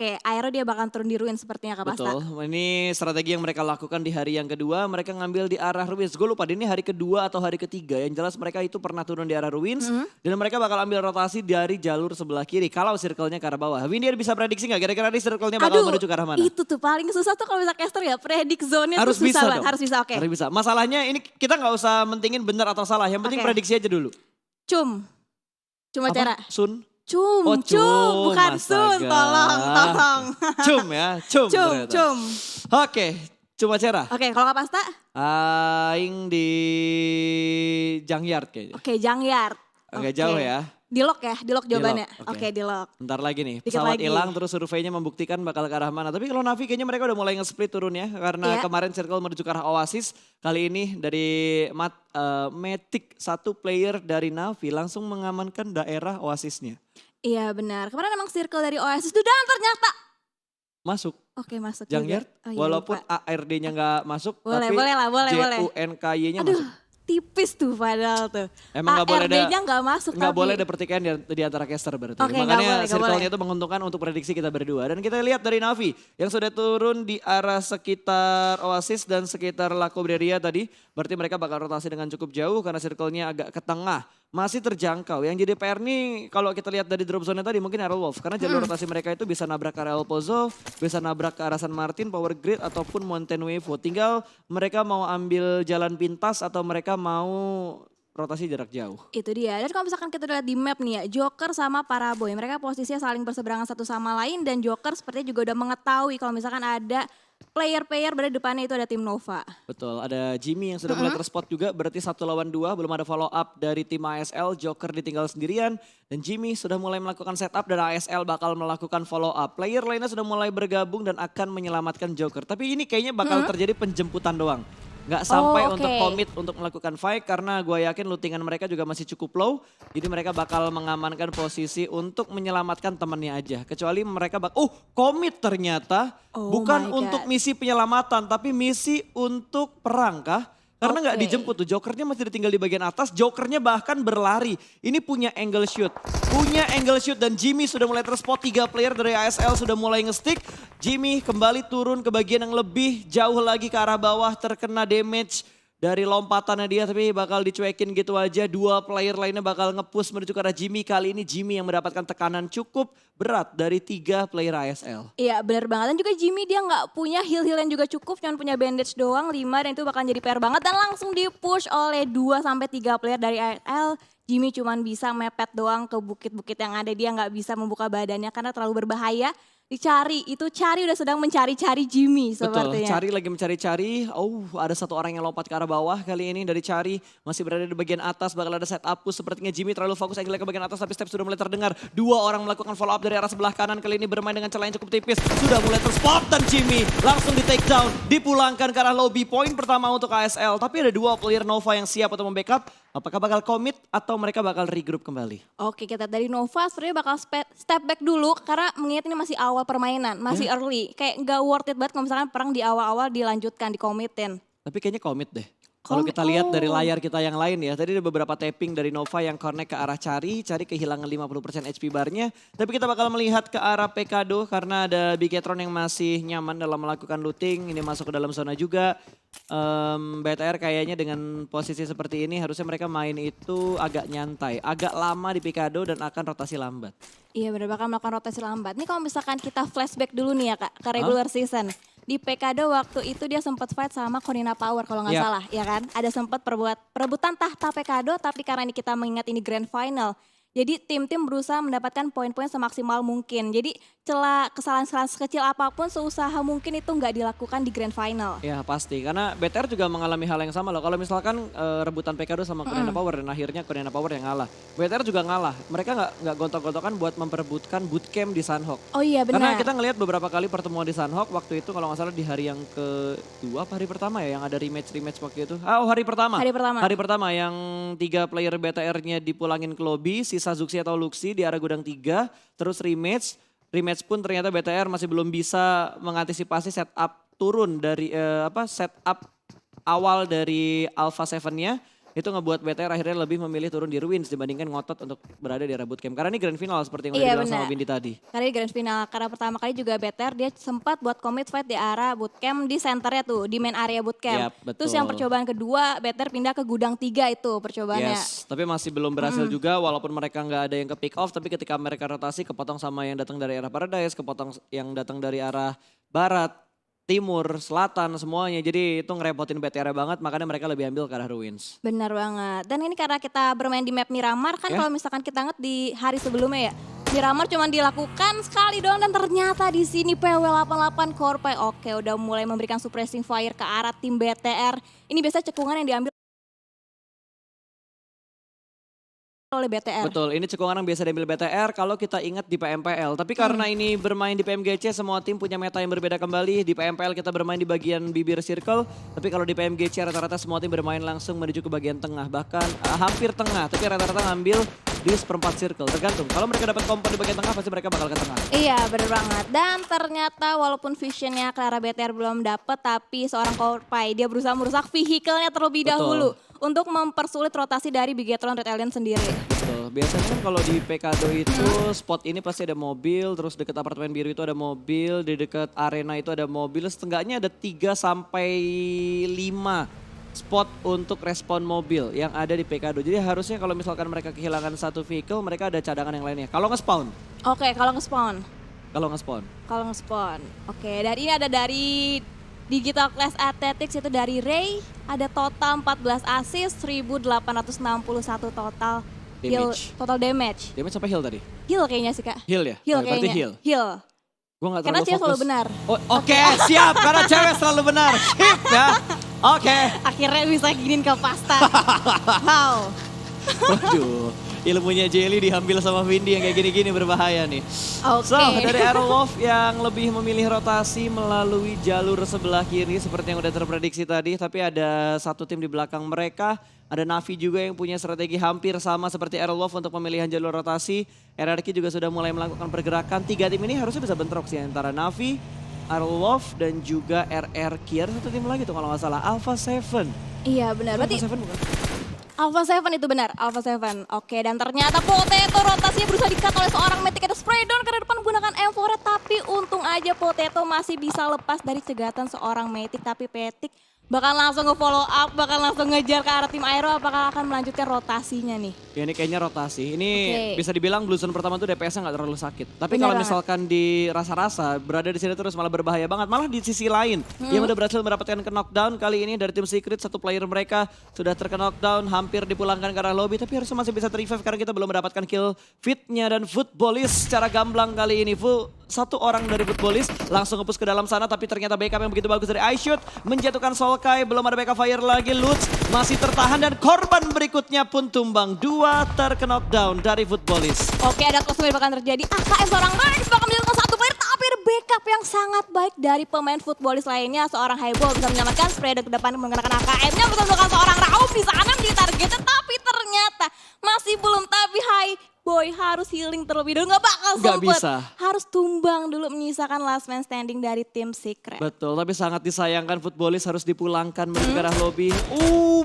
Oke, Aero dia bakal turun di Ruin sepertinya Kak Pasta. Betul, ini strategi yang mereka lakukan di hari yang kedua. Mereka ngambil di arah Ruins. Gue lupa ini hari kedua atau hari ketiga. Yang jelas mereka itu pernah turun di arah Ruins. Dan mereka bakal ambil rotasi dari jalur sebelah kiri. Kalau circle-nya ke arah bawah. Windy bisa prediksi nggak kira-kira di circle-nya bakal menuju ke arah mana? Itu tuh paling susah tuh kalau bisa caster ya. Predik zone-nya Harus tuh bisa susah dong. banget. Harus bisa, oke. Harus bisa. Masalahnya ini kita nggak usah mentingin benar atau salah. Yang penting prediksi aja dulu. Cuma cara. Sun? Cum, bukan Sun, tolong. Cum ya, cum. Oke, cuma cara. Oke, kalau Kak Pasta? Aing di Junkyard kayaknya. Oke, Junkyard. Agak jauh ya. Di lock jawabannya. Oke, di lock. Bentar lagi nih, Dikit pesawat lagi. hilang terus surveinya membuktikan bakal ke arah mana. Tapi kalau Navi kayaknya mereka udah mulai nge-split turun ya. Karena kemarin circle menuju ke arah Oasis. Kali ini dari Matic, satu player dari Navi langsung mengamankan daerah Oasisnya. Iya benar, kemarin emang circle dari Oasis itu dan ternyata Masuk. Oke, masuk Junkyard, juga. walaupun ARD-nya nggak masuk, boleh, tapi boleh. JUNKY-nya Aduh, masuk. tipis tuh padahal tuh. Emang nggak boleh ada ARD-nya nggak masuk nggak tapi. boleh ada pertikaian di antara caster berarti. Oke, Makanya nggak circle-nya boleh. itu menguntungkan untuk prediksi kita berdua. Dan kita lihat dari Navi yang sudah turun di arah sekitar Oasis dan sekitar La Cobreria tadi. Berarti mereka bakal rotasi dengan cukup jauh karena circle-nya agak ke tengah. Masih terjangkau. Yang jadi PR nih kalau kita lihat dari drop zone tadi mungkin Arrow Wolf. Karena jalur rotasi mereka itu bisa nabrak ke arah El Pozo, bisa nabrak ke arah San Martin, Power Grid ataupun Mountain Wave. Tinggal mereka mau ambil jalan pintas atau mereka mau rotasi jarak jauh. Itu dia. Dan kalau misalkan kita lihat di map nih ya, Joker sama Paraboy, mereka posisinya saling berseberangan satu sama lain dan Joker sepertinya juga udah mengetahui kalau misalkan ada player-player berada di depannya itu ada tim Nova. Betul, ada Jimmy yang sudah mulai terspot juga, berarti 1 lawan 2, belum ada follow up dari tim ASL, Joker ditinggal sendirian, dan Jimmy sudah mulai melakukan setup dan ASL bakal melakukan follow up. Player lainnya sudah mulai bergabung dan akan menyelamatkan Joker, tapi ini kayaknya bakal terjadi penjemputan doang. Nggak sampai untuk komit untuk melakukan fight karena gue yakin lootingan mereka juga masih cukup low. Jadi mereka bakal mengamankan posisi untuk menyelamatkan temannya aja. Kecuali mereka komit ternyata bukan untuk misi penyelamatan tapi misi untuk perang kah? Karena nggak dijemput tuh, Jokernya masih ditinggal di bagian atas, Jokernya bahkan berlari. Ini punya angle shoot. Dan Jimmy sudah mulai terspot, 3 player dari ASL sudah mulai nge-stick. Jimmy kembali turun ke bagian yang lebih jauh lagi ke arah bawah, terkena damage dari lompatannya dia tapi bakal dicuekin gitu aja. 2 player lainnya bakal nge-push menuju ke arah Jimmy. Kali ini Jimmy yang mendapatkan tekanan cukup berat dari 3 player ASL. Iya benar banget dan juga Jimmy dia nggak punya heal yang juga cukup, cuma punya bandage doang 5 dan itu bakal jadi PR banget dan langsung di-push oleh 2-3 player dari ASL. Jimmy cuma bisa mepet doang ke bukit-bukit yang ada, dia nggak bisa membuka badannya karena terlalu berbahaya. Cari udah sedang mencari-cari Jimmy sepertinya. Betul, Cari lagi mencari-cari. Ada 1 orang yang lompat ke arah bawah kali ini dari Cari. Masih berada di bagian atas, bakal ada set up push. Sepertinya Jimmy terlalu fokus angle ke bagian atas tapi step sudah mulai terdengar. 2 orang melakukan follow up dari arah sebelah kanan. Kali ini bermain dengan celah yang cukup tipis. Sudah mulai terspot dan Jimmy langsung di take down. Dipulangkan ke arah lobby. Poin pertama untuk ASL. Tapi ada 2 player Nova yang siap untuk membackup. Apakah bakal commit atau mereka bakal regroup kembali? Oke, kita dari Nova sebenarnya bakal step back dulu karena mengingat ini masih awal permainan, masih early. Kayak nggak worth it banget kalau misalkan perang di awal-awal dilanjutkan, dikomitin. Tapi kayaknya commit deh. Kalau kita lihat dari layar kita yang lain ya, tadi ada beberapa tapping dari Nova yang connect ke arah Cari kehilangan 50% HP barnya. Tapi kita bakal melihat ke arah Pekado karena ada Bigetron yang masih nyaman dalam melakukan looting. Ini masuk ke dalam zona juga. BTR kayaknya dengan posisi seperti ini harusnya mereka main itu agak nyantai. Agak lama di Pekado dan akan rotasi lambat. Iya benar, bakal melakukan rotasi lambat. Nih kalau misalkan kita flashback dulu nih ya Kak, ke regular season. Di Pekado waktu itu dia sempat fight sama Corina Power kalau nggak salah, ya kan? Ada sempat perebutan tahta Pekado, tapi karena ini kita mengingat ini grand final. Jadi tim-tim berusaha mendapatkan poin-poin semaksimal mungkin. Jadi celah kesalahan-kesalahan sekecil apapun seusaha mungkin itu nggak dilakukan di grand final. Ya pasti, karena BTR juga mengalami hal yang sama loh. Kalau misalkan rebutan Pekado sama Corina Power dan akhirnya Corina Power yang ngalah. BTR juga ngalah, mereka nggak gontok-gontokan buat memperebutkan bootcamp di Sunhawk. Oh iya benar. Karena kita ngelihat beberapa kali pertemuan di Sunhawk waktu itu kalau nggak salah di hari yang kedua apa hari pertama ya yang ada rematch waktu itu. Hari pertama. Hari pertama yang 3 player BTR-nya dipulangin ke lobby, sisa Zuxi atau Luxi di arah gudang 3, terus rematch. Rematch pun ternyata BTR masih belum bisa mengantisipasi setup turun dari setup awal dari Alpha 7-nya. Itu ngebuat BTR akhirnya lebih memilih turun di Ruins dibandingkan ngotot untuk berada di area bootcamp. Karena ini grand final seperti yang udah Iya, dibilang sama benar. Windy tadi. Karena di grand final, karena pertama kali juga BTR dia sempat buat commit fight di area bootcamp di centernya tuh, di main area bootcamp. Yap, betul. Terus yang percobaan kedua, BTR pindah ke gudang 3 itu percobaannya. Yes, tapi masih belum berhasil juga walaupun mereka nggak ada yang ke pick off, tapi ketika mereka rotasi kepotong sama yang datang dari arah Paradise, kepotong yang datang dari arah barat, timur, selatan semuanya. Jadi itu ngerepotin BTR banget, makanya mereka lebih ambil ke arah Ruins. Benar banget. Dan ini karena kita bermain di map Miramar kan, Ya. kalau misalkan kita ingat di hari sebelumnya ya. Miramar cuma dilakukan sekali doang dan ternyata di sini PW88 Korpai oke udah mulai memberikan suppressing fire ke arah tim BTR. Ini biasanya cekungan yang diambil oleh BTR. Betul, ini cekungan yang biasa diambil BTR kalau kita ingat di PMPL. Tapi karena ini bermain di PMGC, semua tim punya meta yang berbeda kembali. Di PMPL kita bermain di bagian bibir circle, tapi kalau di PMGC rata-rata semua tim bermain langsung menuju ke bagian tengah. Bahkan hampir tengah, tapi rata-rata ngambil di seperempat circle. Tergantung, kalau mereka dapat kompon di bagian tengah pasti mereka bakal ke tengah. Iya bener banget. Dan ternyata walaupun visionnya Clara BTR belum dapet, tapi seorang Korpai dia berusaha merusak vehicle-nya terlebih Betul. dahulu untuk mempersulit rotasi dari Bigetron Red Alien sendiri. Betul, biasanya kan kalau di Pekado itu spot ini pasti ada mobil, terus deket apartemen biru itu ada mobil, di dekat arena itu ada mobil, setengahnya ada 3 sampai 5 spot untuk respon mobil yang ada di Pekado. Jadi harusnya kalau misalkan mereka kehilangan satu vehicle, mereka ada cadangan yang lainnya. Kalau nge-spawn, Oke, kalau nge-spawn. kalau nge-spawn. Kalau nge-spawn. Oke, dan ini ada dari Digital Class Athletics itu dari Ray. Ada total 14 assist, 1861 total heal, Damage. total damage. Damage sampai heal tadi? Heal kayaknya sih Kak. Heal ya? Heal Oh, berarti kayaknya. heal. Heal. Gue gak Karena terlalu dia fokus. selalu benar. Oh, Oke, siap. Karena cewek selalu benar. Sip ya. Oke. Akhirnya bisa giniin ke pasta. Wow. Waduh, ilmunya Jelly diambil sama Windy yang kayak gini-gini berbahaya nih. Oke. So, dari Aerolove yang lebih memilih rotasi melalui jalur sebelah kiri seperti yang udah terprediksi tadi. Tapi ada satu tim di belakang mereka. Ada Navi juga yang punya strategi hampir sama seperti Aerolove untuk pemilihan jalur rotasi. RRQ juga sudah mulai melakukan pergerakan. 3 tim ini harusnya bisa bentrok sih antara Navi, Aerolove dan juga RRQ. Ada satu tim lagi tuh kalau nggak salah, Alpha 7. Iya benar. Alpha Berarti 7 bukan? Alpha 7 itu benar, Alpha 7. Oke, dan ternyata Potato rotasinya berusaha di-cut oleh seorang Matic. Ada spray down ke depan menggunakan M4, tapi untung aja Potato masih bisa lepas dari cegatan seorang Matic. Tapi Matic bakal langsung nge-follow up, bakal langsung ngejar ke arah tim Aero, apakah akan melanjutkan rotasinya nih? Ya ini kayaknya rotasi. Ini Oke. bisa dibilang Blue Zone pertama tuh DPS-nya nggak terlalu sakit. Tapi kalau Bener banget. misalkan di rasa-rasa berada di sini terus malah berbahaya banget. Malah di sisi lain yang udah berhasil mendapatkan ke knockdown kali ini dari tim Secret, satu player mereka sudah terkena knockdown, hampir dipulangkan ke arah lobby, tapi harusnya masih bisa ter-revive karena kita belum mendapatkan kill fitnya dan Footballis secara gamblang kali ini. Satu orang dari Footballis langsung nge-push ke dalam sana, tapi ternyata backup yang begitu bagus dari iShoot menjatuhkan Solkai. Belum ada backup fire lagi, Lutz masih tertahan dan korban berikutnya pun tumbang. 2 terkena knockdown dari Footballis. Oke, ada close yang bakal terjadi. AKM seorang Rex bakal menjatuhkan satu player, tapi ada backup yang sangat baik dari pemain Footballis lainnya. Seorang Highball bisa menyelamatkan spray ke depan menggunakan AKM-nya, betul-betul seorang Rauf di sana menjadi targetnya, tapi ternyata masih belum. Tapi Boy harus healing terlebih dahulu, nggak bakal Nggak sempet. bisa. Harus tumbang dulu menyisakan last man standing dari tim Secret. Betul, tapi sangat disayangkan Footballis harus dipulangkan menuju ke arah lobby.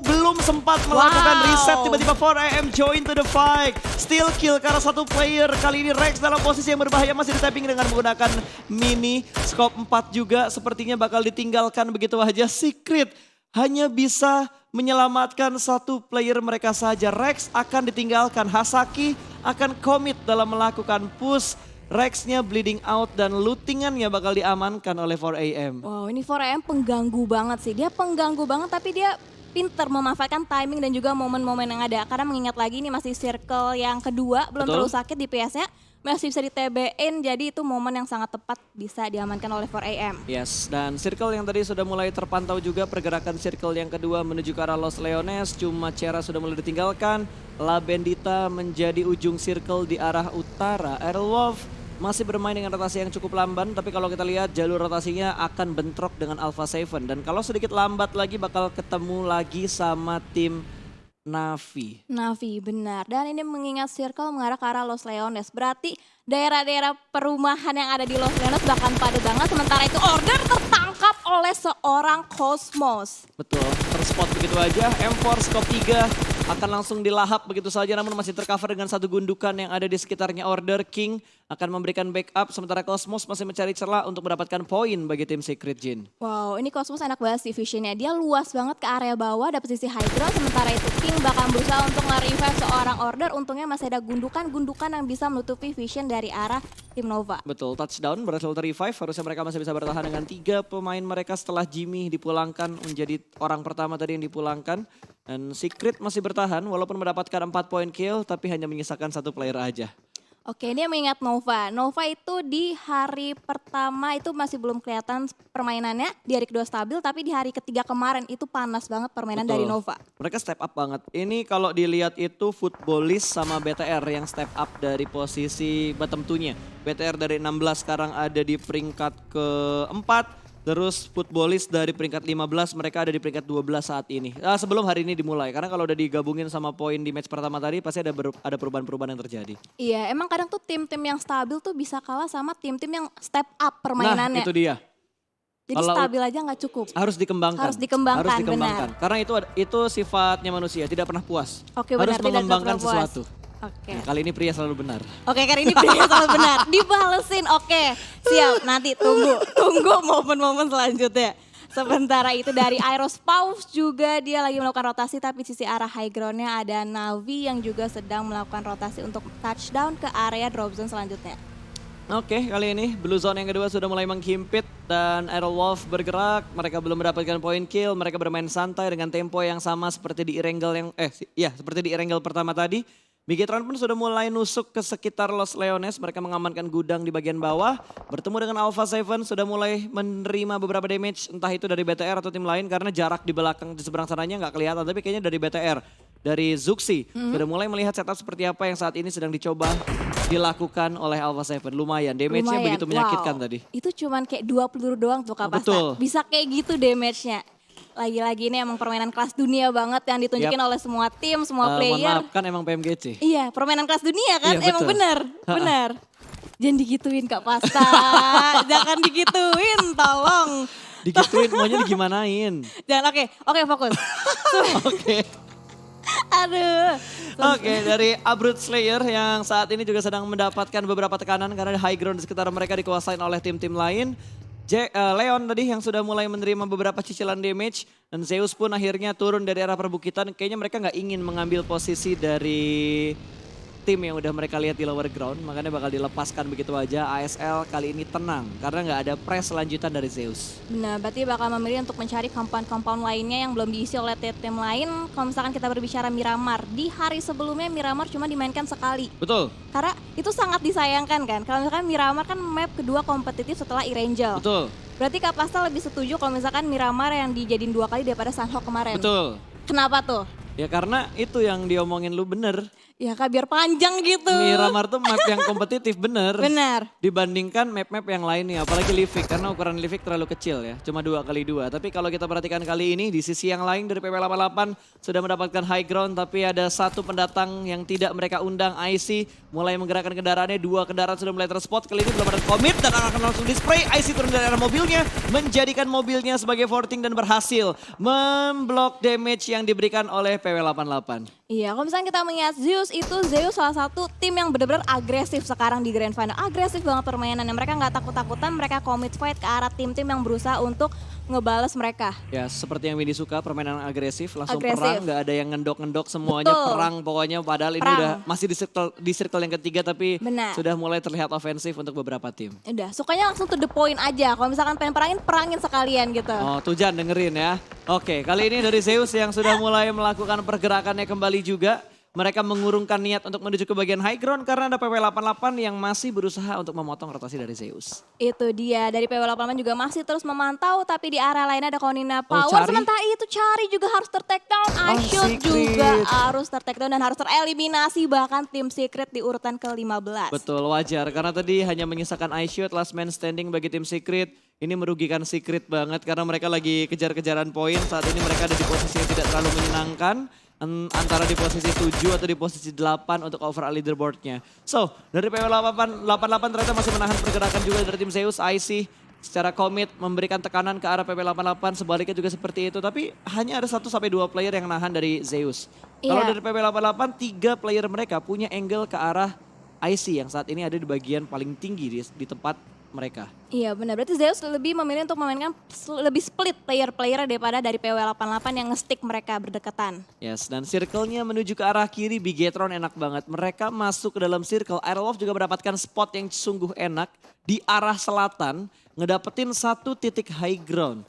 Belum sempat melakukan Wow. reset, tiba-tiba 4AM join to the fight. Still kill karena satu player. Kali ini Rex dalam posisi yang berbahaya, masih di-tapping dengan menggunakan mini. Scope 4 juga sepertinya bakal ditinggalkan begitu aja. Secret hanya bisa menyelamatkan satu player mereka saja. Rex akan ditinggalkan, Hasaki akan komit dalam melakukan push. Rex-nya bleeding out dan lootingannya bakal diamankan oleh 4AM. Wow, ini 4AM pengganggu banget sih. Dia pengganggu banget tapi dia pinter memanfaatkan timing dan juga momen-momen yang ada. Karena mengingat lagi ini masih circle yang kedua, belum Betul. terlalu sakit di PS-nya. Masih bisa di TB-in, jadi itu momen yang sangat tepat bisa diamankan oleh 4AM. Yes, dan circle yang tadi sudah mulai terpantau juga pergerakan circle yang kedua menuju ke arah Los Leones. Cuma Cera sudah mulai ditinggalkan. La Bendita menjadi ujung circle di arah utara. Aerolove masih bermain dengan rotasi yang cukup lamban, tapi kalau kita lihat jalur rotasinya akan bentrok dengan Alpha 7. Dan kalau sedikit lambat lagi bakal ketemu lagi sama tim Navi. Navi, benar. Dan ini mengingat circle mengarah ke arah Los Leones. Berarti daerah-daerah perumahan yang ada di Los Leones bahkan padat banget. Sementara itu Order tertangkap oleh seorang Cosmos. Betul, terspot begitu aja. M4 Scope 3 akan langsung dilahap begitu saja, namun masih tercover dengan satu gundukan yang ada di sekitarnya. Order King akan memberikan backup, sementara Cosmos masih mencari celah untuk mendapatkan poin bagi tim Secret Jin. Wow, ini Cosmos enak banget sih visionnya. Dia luas banget ke area bawah, ada posisi high ground. Sementara itu King bakal berusaha untuk nge-revive seorang Order. Untungnya masih ada gundukan-gundukan yang bisa menutupi vision dari arah tim Nova. Betul, touchdown berhasil ter-revive. Harusnya mereka masih bisa bertahan dengan 3 pemain mereka setelah Jimmy dipulangkan menjadi orang pertama tadi yang dipulangkan. Dan Secret masih bertahan walaupun mendapatkan 4 poin kill tapi hanya menyisakan 1 player aja. Oke, dia mengingat Nova. Nova itu di hari pertama itu masih belum kelihatan permainannya. Di hari kedua stabil, tapi di hari ketiga kemarin itu panas banget permainan dari Nova. Mereka step up banget. Ini kalau dilihat itu Footballist sama BTR yang step up dari posisi bottom 2-nya. BTR dari 16 sekarang ada di peringkat keempat. Terus Footballist dari peringkat 15, mereka ada di peringkat 12 saat ini. Sebelum hari ini dimulai, karena kalau udah digabungin sama poin di match pertama tadi pasti ada perubahan-perubahan yang terjadi. Iya, emang kadang tuh tim-tim yang stabil tuh bisa kalah sama tim-tim yang step up permainannya. Nah itu dia. Jadi Kalau stabil aja nggak cukup. Harus dikembangkan. Harus dikembangkan, benar. Karena itu sifatnya manusia, tidak pernah puas. Oke, harus benar, mengembangkan tidak pernah puas. sesuatu. Oke. Nah, kali ini pria selalu benar. Oke, kali ini pria selalu benar. Dibalesin, oke. Siap, nanti tunggu momen-momen selanjutnya. Sementara itu dari Aerospause juga dia lagi melakukan rotasi, tapi sisi arah high groundnya ada Navi yang juga sedang melakukan rotasi untuk touchdown ke area drop zone selanjutnya. Oke, kali ini Blue Zone yang kedua sudah mulai menghimpit dan Aerowolf bergerak. Mereka belum mendapatkan poin kill, mereka bermain santai dengan tempo yang sama seperti di Erangel seperti di Erangel pertama tadi. Bigetron pun sudah mulai nusuk ke sekitar Los Leones. Mereka mengamankan gudang di bagian bawah. Bertemu dengan Alpha 7 sudah mulai menerima beberapa damage. Entah itu dari BTR atau tim lain karena jarak di belakang di seberang sananya nggak kelihatan. Tapi kayaknya dari BTR, dari Zuxi. Sudah mulai melihat setup seperti apa yang saat ini sedang dicoba dilakukan oleh Alpha 7. Lumayan, damage-nya begitu menyakitkan tadi. Itu cuman kayak 2 peluru doang tuh Kak Pasta. Betul. Bisa kayak gitu damage-nya. Lagi-lagi ini emang permainan kelas dunia banget yang ditunjukin oleh semua tim, semua player. Mohon maaf, kan emang PMGC. Iya, permainan kelas dunia kan, Iya, emang betul. benar. Jangan digituin Kak Pasta, jangan digituin, tolong. Digituin, maunya digimanain. Jangan, oke fokus. Oke. Aduh. Oke, dari Abrut Slayer yang saat ini juga sedang mendapatkan beberapa tekanan karena high ground di sekitar mereka dikuasain oleh tim-tim lain. Leon tadi yang sudah mulai menerima beberapa cicilan damage dan Zeus pun akhirnya turun dari arah perbukitan. Kayaknya mereka nggak ingin mengambil posisi dari tim yang udah mereka lihat di lower ground, makanya bakal dilepaskan begitu aja. ASL kali ini tenang karena nggak ada press lanjutan dari Zeus. Benar, berarti bakal memilih untuk mencari compound-compound lainnya yang belum diisi oleh tim lain. Kalau misalkan kita berbicara Miramar, di hari sebelumnya Miramar cuma dimainkan sekali. Betul. Karena itu sangat disayangkan kan. Kalau misalkan Miramar kan map kedua kompetitif setelah Erangel. Betul. Berarti Kak Pasta lebih setuju kalau misalkan Miramar yang dijadiin 2 kali daripada Sunhawk kemarin. Betul. Kenapa tuh? Ya karena itu yang diomongin lu bener. Ya Kak, biar panjang gitu. Miramar tuh map yang kompetitif bener. Benar. Dibandingkan map-map yang lainnya, apalagi Livik. Karena ukuran Livik terlalu kecil ya, cuma 2x2. Tapi kalau kita perhatikan kali ini, di sisi yang lain dari PP88 sudah mendapatkan high ground. Tapi ada satu pendatang yang tidak mereka undang, IC. Mulai menggerakkan kendaraannya, 2 kendaraan sudah mulai terspot. Kali ini belum ada commit dan akan langsung di-spray. IC turun dari arah mobilnya, menjadikan mobilnya sebagai forting dan berhasil memblok damage yang diberikan oleh PW88. Iya, kalau misalnya kita melihat Zeus salah satu tim yang benar-benar agresif sekarang di Grand Final. Agresif banget permainannya, mereka nggak takut-takutan, mereka commit fight ke arah tim-tim yang berusaha untuk ngebales mereka. Ya seperti yang Windy suka, permainan agresif, langsung Agresif. perang, nggak ada yang ngendok-ngendok, semuanya Betul. perang pokoknya. Padahal ini Perang. udah masih di circle yang ketiga tapi Benar. sudah mulai terlihat ofensif untuk beberapa tim. Udah, sukanya langsung to the point aja. Kalau misalkan pengen perangin sekalian gitu. Oh tuh Jan dengerin ya. Oke, kali ini dari Zeus yang sudah mulai melakukan pergerakannya kembali juga. Mereka mengurungkan niat untuk menuju ke bagian high ground karena ada PW88 yang masih berusaha untuk memotong rotasi dari Zeus. Itu dia, dari PW88 juga masih terus memantau, tapi di area lain ada Konina Power. Cari. Sementara itu Cari juga harus ter-take down, Ashut Secret. juga harus ter-take down dan harus tereliminasi bahkan tim Secret di urutan ke-15. Betul, wajar karena tadi hanya menyisakan iShoot last man standing bagi tim Secret. Ini merugikan Secret banget karena mereka lagi kejar-kejaran poin. Saat ini mereka ada di posisi yang tidak terlalu menyenangkan. Antara di posisi 7 atau di posisi 8 untuk overall leaderboardnya. So, dari PW88 ternyata masih menahan pergerakan juga dari tim Zeus, IC. secara komit memberikan tekanan ke arah PP88, sebaliknya juga seperti itu. Tapi hanya ada 1-2 player yang nahan dari Zeus. Kalau Iya. dari PP88, 3 player mereka punya angle ke arah IC yang saat ini ada di bagian paling tinggi di tempat mereka. Iya benar, berarti Zeus lebih memilih untuk memainkan lebih split player-player daripada dari PW88 yang nge-stick mereka berdekatan. Yes, dan circle-nya menuju ke arah kiri, Bigetron enak banget. Mereka masuk ke dalam circle, Aerolov juga mendapatkan spot yang sungguh enak di arah selatan, ngedapetin 1 titik high ground.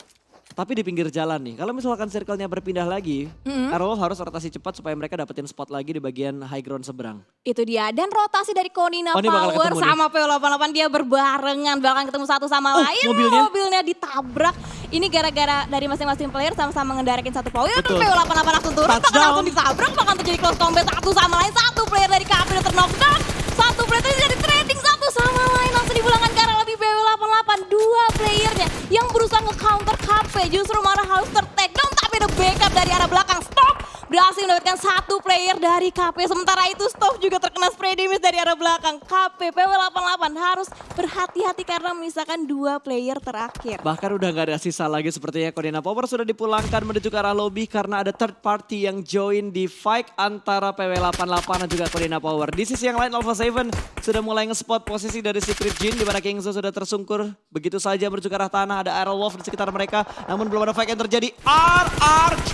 Tapi di pinggir jalan nih, kalau misalkan circle-nya berpindah lagi, Aerolov harus rotasi cepat supaya mereka dapetin spot lagi di bagian high ground seberang. Itu dia, dan rotasi dari Konina Oh, ini bakal Power ketemu nih. sama PW88 dia berbarengan, bahkan ketemu satu sama lain, mobilnya ditabrak. Ini gara-gara dari masing-masing player sama-sama ngendarakin satu power, terus Betul. PW88 langsung turun, bahkan Touchdown. langsung ditabrak, bahkan terjadi close combat satu sama lain, satu player dari KP udah terknockdown, satu player tadi jadi trading satu sama lain, langsung dipulangkan ke arah lebih PW88, 2 playernya yang berusaha nge-counter KP, justru malah harus ter-takedown, tapi ada backup dari arah belakang, stop! Berhasil mendapatkan 1 player dari KP. Sementara itu Stop juga terkena spray damage dari arah belakang. KP PW88 harus berhati-hati karena menyisakan 2 player terakhir. Bahkan udah gak ada sisa lagi sepertinya Konina Power sudah dipulangkan menuju ke arah lobby karena ada third party yang join di fight antara PW88 dan juga Konina Power. Di sisi yang lain Alpha 7 sudah mulai nge-spot posisi dari Secret Jin di mana Kingzo sudah tersungkur begitu saja menuju ke arah tanah. Ada Aerolov di sekitar mereka namun belum ada fight yang terjadi. RRQ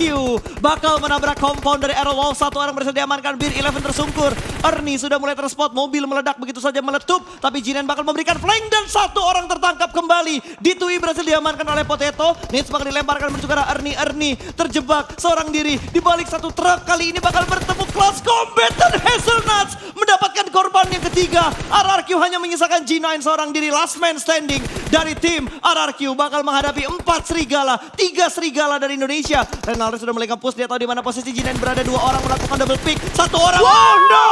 bakal menabrak compound dari Aerolov. 1 orang berhasil diamankan, Bir 11 tersungkur. Ernie sudah mulai terspot, mobil meledak begitu saja meletup. Tapi Jinan bakal memberikan flank dan 1 orang tertangkap kembali. Ditui berhasil diamankan oleh Potato. Nits bakal dilemparkan menuju ke arah Ernie. Ernie terjebak seorang diri di balik 1 truk. Kali ini bakal bertemu close combat dan Hazelnuts mendapatkan korban yang ketiga. RRQ hanya menyisakan G9 seorang diri, last man standing dari tim RRQ bakal menghadapi 4 serigala, 3 serigala dari Indonesia. Renaldo sudah mulai nge-push, dia tahu di mana posisi G9 berada, 2 orang melakukan double pick, 1 orang, oh no!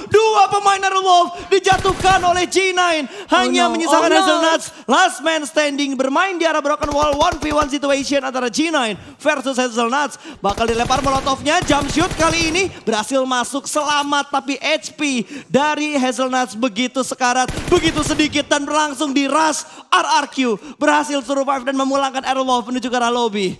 2 pemain Aerolov dijatuhkan oleh G9, hanya menyisakan Hazelnuts, last man standing, bermain di arah broken wall, 1v1 situation antara G9 versus Hazelnuts. Bakal dilempar molotovnya, jump shoot kali ini berhasil masuk selamat, tapi HP dari Hazelnuts begitu sekarat, begitu sedikit dan berlangsung di rush. RRQ berhasil survive dan memulangkan Aerolov menuju ke arah lobby.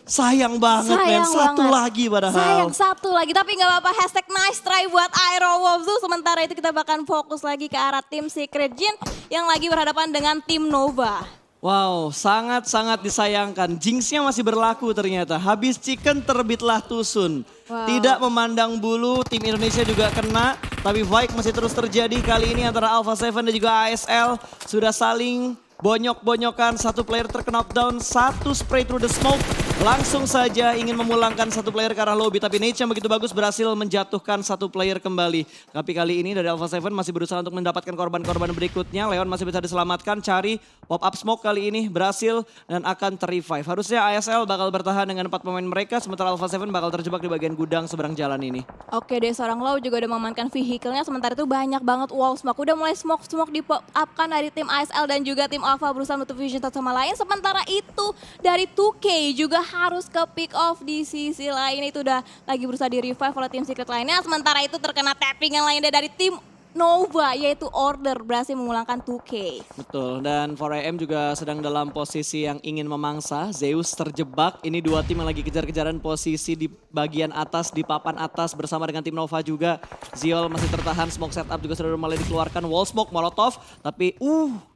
Sayang banget men, satu lagi padahal. Sayang 1 lagi, tapi gak apa-apa, hashtag nice try buat Aerowolves. Sementara itu kita bakal fokus lagi ke arah tim Secret Jin yang lagi berhadapan dengan tim Nova. Wow, sangat-sangat disayangkan. Jinx-nya masih berlaku ternyata. Habis chicken terbitlah tusun. Wow. Tidak memandang bulu, tim Indonesia juga kena. Tapi fight masih terus terjadi kali ini antara Alpha 7 dan juga ASL. Sudah saling bonyok-bonyokan, 1 player terkena knockdown, 1 spray through the smoke. Langsung saja ingin memulangkan 1 player ke arah lobby. Tapi Nate yang begitu bagus berhasil menjatuhkan 1 player kembali. Tapi kali ini dari Alpha 7 masih berusaha untuk mendapatkan korban-korban berikutnya. Leon masih bisa diselamatkan, cari pop up smoke kali ini berhasil dan akan ter-revive. Harusnya ASL bakal bertahan dengan 4 pemain mereka. Sementara Alpha 7 bakal terjebak di bagian gudang seberang jalan ini. Oke deh, seorang Low juga udah memankan vehicle-nya. Sementara itu banyak banget wall smoke. Udah mulai smoke di pop up kan dari tim ASL dan juga tim Alpha berusaha menutup vision satu sama lain. Sementara itu dari 2K juga harus ke pick off di sisi lain. Itu udah lagi berusaha di revive oleh tim Secret lainnya. Sementara itu terkena tapping yang lainnya dari tim Nova, yaitu Order berhasil memulangkan 2K. Betul, dan 4AM juga sedang dalam posisi yang ingin memangsa. Zeus terjebak, ini 2 tim yang lagi kejar-kejaran posisi di bagian atas, di papan atas bersama dengan tim Nova juga. Ziol masih tertahan, smoke setup juga sudah mulai dikeluarkan. Wall smoke, molotov, tapi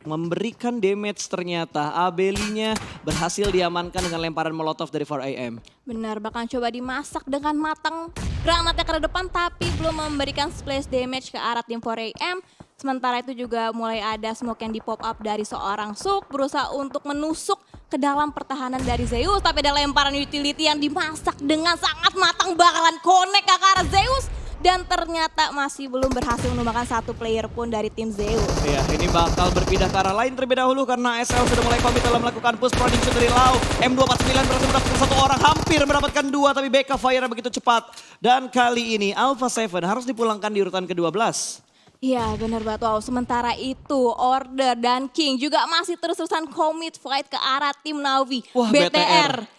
memberikan damage ternyata. Abelinya berhasil diamankan dengan lemparan molotov dari 4AM. Benar, bahkan coba dimasak dengan matang granatnya ke depan tapi belum memberikan splash damage ke arah tim 4AM. Sementara itu juga mulai ada smoke yang di pop up dari seorang Suk berusaha untuk menusuk ke dalam pertahanan dari Zeus. Tapi ada lemparan utility yang dimasak dengan sangat matang bakalan connect ke arah Zeus. Dan ternyata masih belum berhasil menumbangkan 1 player pun dari tim Zeus. Ya, ini bakal berpindah ke arah lain terlebih dahulu karena ASL sudah mulai komit dalam melakukan push production dari Lau. M249 berhasil mendapatkan 1 orang, hampir mendapatkan 2 tapi backup fire begitu cepat. Dan kali ini Alpha 7 harus dipulangkan di urutan ke-12. Iya benar banget, wow. Sementara itu Order dan King juga masih terus-terusan commit fight ke arah tim Navi. Wah, BTR.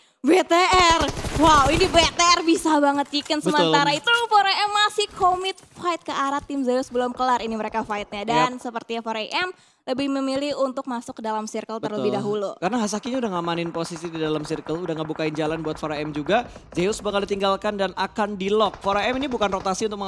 Wow, ini BTR bisa banget chicken. Sementara Betul. itu 4AM masih commit fight ke arah tim Zeus belum kelar ini mereka fightnya. Dan sepertinya 4AM lebih memilih untuk masuk ke dalam circle terlebih dahulu. Karena Hasakinya udah ngamanin posisi di dalam circle, udah ngebukain jalan buat 4AM juga. Zeus bakal ditinggalkan dan akan di-lock. 4AM ini bukan rotasi untuk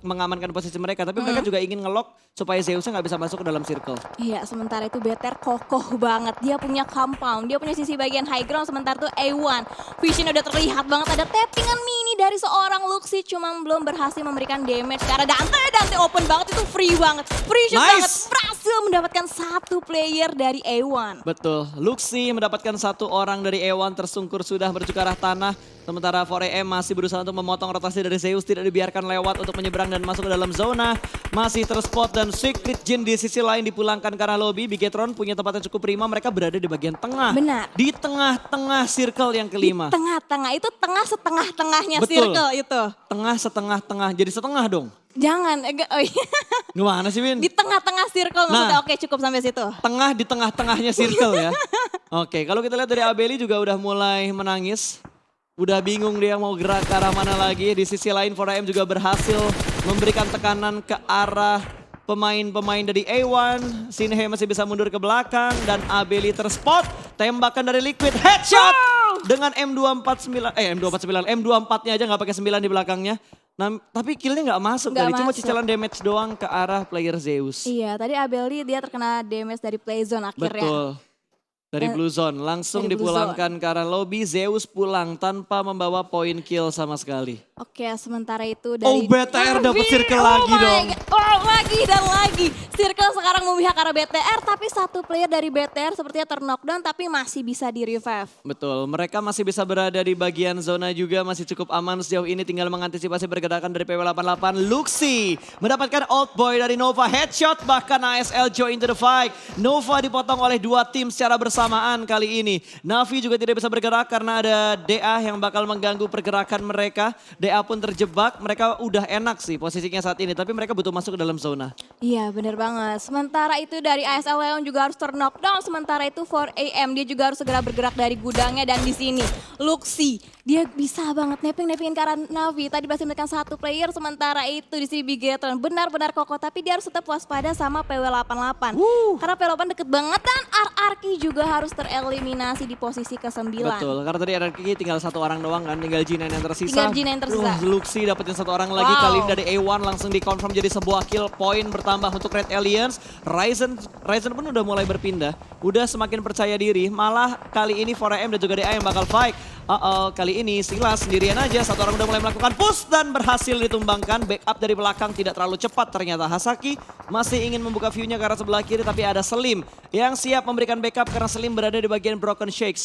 mengamankan posisi mereka, tapi mereka juga ingin nge-lock supaya Zeusnya nggak bisa masuk ke dalam circle. Iya, sementara itu BTR kokoh banget. Dia punya compound, dia punya sisi bagian high ground. Sementara itu A1, Vision udah terlihat banget. Ada tappingan mini dari seorang Luxi, cuma belum berhasil memberikan damage. Karena Dante open banget, itu free banget. Free shot banget, berhasil mendapatkan satu player dari A1. Betul, Luxi mendapatkan satu orang dari A1 tersungkur sudah menuju ke arah tanah. Sementara 4AM masih berusaha untuk memotong rotasi dari Zeus, tidak dibiarkan lewat untuk menyeberang dan masuk ke dalam zona. Masih terspot dan Secret Jin di sisi lain dipulangkan ke arah lobby. Bigetron punya tempat yang cukup prima, mereka berada di bagian tengah. Benar. Di tengah-tengah circle yang kelima. Tengah-tengah, itu tengah setengah-tengahnya Betul. circle itu. Tengah setengah-tengah, jadi setengah dong. Jangan, oh iya. Gimana sih Win? Di tengah-tengah circle maksudnya, oke cukup sampai situ. Tengah di tengah-tengahnya circle ya. Oke, kalau kita lihat dari Abeli juga udah mulai menangis. Udah bingung dia mau gerak ke arah mana lagi. Di sisi lain 4AM juga berhasil memberikan tekanan ke arah pemain-pemain dari A1. Sinhe masih bisa mundur ke belakang dan Abeli terspot. Tembakan dari Liquid, headshot dengan M249nya aja nggak pakai 9 di belakangnya. Nah, tapi killnya nggak masuk tadi, cuma cicilan damage doang ke arah player Zeus. Iya, tadi Abeli dia terkena damage dari playzone akhirnya. Betul. Dari Blue Zone langsung dari Blue dipulangkan ke arah lobby. Zeus pulang tanpa membawa poin kill sama sekali. Oke, sementara itu dari BTR dapat circle lagi dong. Lagi dan lagi. Circle sekarang memihak arah BTR, tapi satu player dari BTR sepertinya terknockdown tapi masih bisa di revive. Betul, mereka masih bisa berada di bagian zona juga, masih cukup aman sejauh ini, tinggal mengantisipasi pergerakan dari PW88. Luxi mendapatkan old boy dari Nova, headshot, bahkan ASL join into the fight. Nova dipotong oleh dua tim secara bersamaan kali ini. Navi juga tidak bisa bergerak karena ada DA yang bakal mengganggu pergerakan mereka. DA pun terjebak, mereka udah enak sih posisinya saat ini, tapi mereka butuh masuk ke dalam zona. Iya bener banget, sementara itu dari ASL Leon juga harus knockdown, sementara itu 4AM dia juga harus segera bergerak dari gudangnya. Dan di sini Luxi dia bisa banget neping-nepingin ke arah Navi. Tadi berhasil menekan satu player, sementara itu di sini Bigetron benar-benar kokoh, tapi dia harus tetap waspada sama PW88. Karena PW88 deket banget dan RRQ juga harus tereliminasi di posisi ke-9. Betul, karena tadi RRQ tinggal satu orang doang kan, tinggal G9 yang tersisa. Tinggal G9 yang tersisa. Luxi dapetin satu orang lagi, kali ini dari A1 langsung dikonfirm jadi sebuah kill, poin bertambah untuk Red Aliens. Ryzen pun udah mulai berpindah, udah semakin percaya diri, malah kali ini 4AM dan juga DA yang bakal fight. Kali ini Silas sendirian aja, satu orang udah mulai melakukan push dan berhasil ditumbangkan. Backup dari belakang tidak terlalu cepat ternyata. Hasaki masih ingin membuka view-nya ke arah sebelah kiri, tapi ada Slim yang siap memberikan backup karena Slim berada di bagian Broken Shake.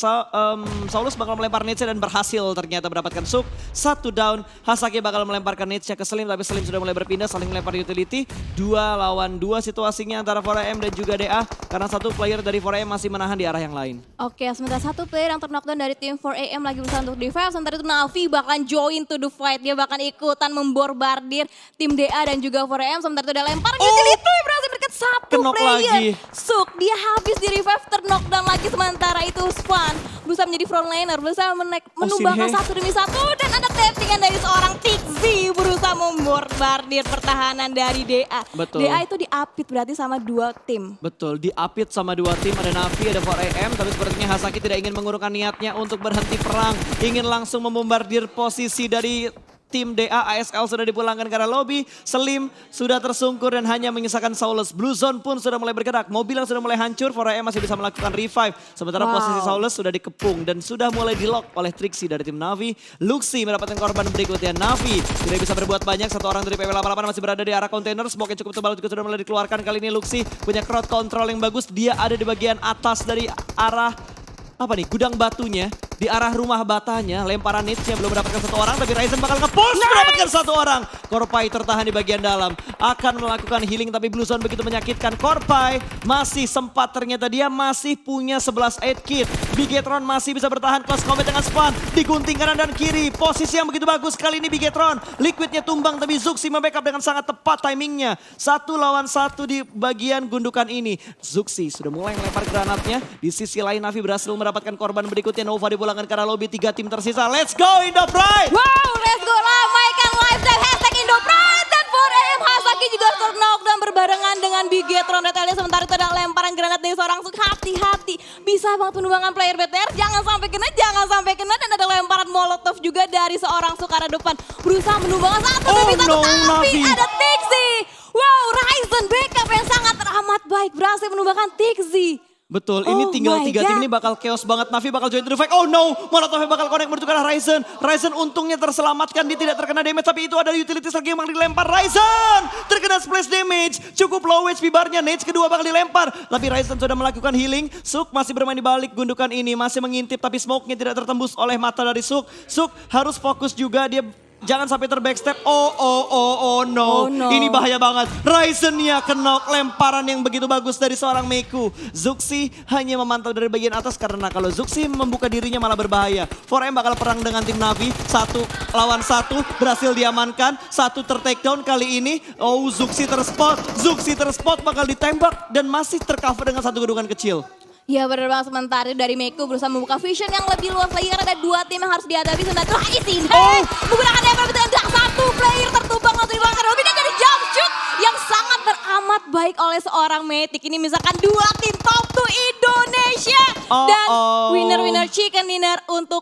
Saulus bakal melempar Nietzsche dan berhasil ternyata mendapatkan Suk. Satu down, Hasaki bakal melemparkan Nietzsche ke Slim, tapi Slim sudah mulai berpindah, saling melempar utility. 2 lawan 2 situasinya antara 4AM dan juga DA, karena satu player dari 4AM masih menahan di arah yang lain. Oke, sementara satu player yang terknockdown dari tim 4AM lagi berusaha untuk revive, sementara itu Navi bahkan join to the fight. Dia bahkan ikutan memborbardir tim DA dan juga 4AM, sementara itu dia lempar utility, berhasil mendekat satu Knock player. lagi. Suk, dia habis di revive, terknockdown lagi, sementara itu Span berusaha menjadi frontliner, berusaha menumbangkan satu demi satu, dan ada tappingan dari seorang Tixi berusaha memborbardir pertahanan dari DA. Betul. DA itu diapit berarti sama dua tim. Betul, diapit sama dua tim, ada Navi, ada 4AM, tapi sepertinya Hasaki tidak ingin mengurungkan niatnya untuk berhenti perang. Ingin langsung membombardir posisi dari tim DA. ASL sudah dipulangkan ke arah lobby, Slim sudah tersungkur dan hanya menyisakan Saulus. Blue Zone pun sudah mulai bergerak, mobil yang sudah mulai hancur, 4AM masih bisa melakukan revive. Sementara posisi Saulus sudah dikepung dan sudah mulai di-lock oleh Trixie dari tim Navi. Luxi mendapatkan korban berikutnya, Navi tidak bisa berbuat banyak, satu orang dari PW88 masih berada di arah kontainer, smoke yang cukup tebal juga sudah mulai dikeluarkan. Kali ini Luxi punya crowd control yang bagus, dia ada di bagian atas dari arah gudang batunya, di arah rumah batanya. Lemparan Nietzsche belum mendapatkan satu orang, tapi Ryzen bakal nge-push mendapatkan satu orang. Korpai tertahan di bagian dalam, akan melakukan healing, tapi Blue Zone begitu menyakitkan. Korpai masih sempat, ternyata dia masih punya 11 aid kit. Bigetron masih bisa bertahan, close combat dengan Span, digunting kanan dan kiri. Posisi yang begitu bagus kali ini Bigetron. Liquidnya tumbang, tapi Zuxi membackup dengan sangat tepat timingnya. 1 lawan 1 di bagian gundukan ini. Zuxi sudah mulai melempar granatnya. Di sisi lain Navi berhasil mendapatkan korban berikutnya. Nova dipulangkan ke arah lobby, 3 tim tersisa. Let's go Indo Pride! Wow, let's go, ramaikan live dan hashtag Indo Pride, dan 4 AM Hasaki juga knockdown berbarengan dengan Bigetron Red Alias. Sementara itu ada lemparan granat dari seorang Suk. Hati-hati, bisa banget penumbangan player BTR. Jangan sampai kena. Dan ada lemparan molotov juga dari seorang Suk arah depan. Berusaha menumbangkan satu demi satu, tapi Navi. ada Tixi. Wow, Ryzen backup yang sangat teramat baik berhasil menumbangkan Tixi. Betul, ini Oh tinggal my 3 tim God. ini bakal chaos banget. Navi bakal join to the fight. Oh no, Molotovnya bakal connect menuju ke arah Ryzen. Ryzen untungnya terselamatkan, dia tidak terkena damage. Tapi itu ada utilities lagi yang bakal dilempar. Ryzen terkena splash damage. Cukup low HP barnya, Nage kedua bakal dilempar. Tapi Ryzen sudah melakukan healing. Suk masih bermain di balik gundukan ini. Masih mengintip tapi smoke-nya tidak tertembus oleh mata dari Suk. Suk harus fokus juga, dia jangan sampai terbackstep. Oh no. Oh, no. Ini bahaya banget. Ryzen-nya kena lemparan yang begitu bagus dari seorang Meku. Zuxi hanya memantau dari bagian atas karena kalau Zuxi membuka dirinya malah berbahaya. 4M bakal perang dengan tim Navi. 1 lawan 1 berhasil diamankan. 1 ter-takedown kali ini. Oh, Zuxi terspot bakal ditembak dan masih tercover dengan 1 gedungan kecil. Ya benar banget, sementara itu dari Meku berusaha membuka vision yang lebih luas lagi karena ada 2 tim yang harus dihadapi. Sementara itu Aisin menggunakan level betul yang 1 player tertumbang langsung dibakar. Lebih dari jump shoot yang sangat teramat baik oleh seorang Matic. Ini misalkan 2 tim top 2 Indonesia dan winner chicken dinner untuk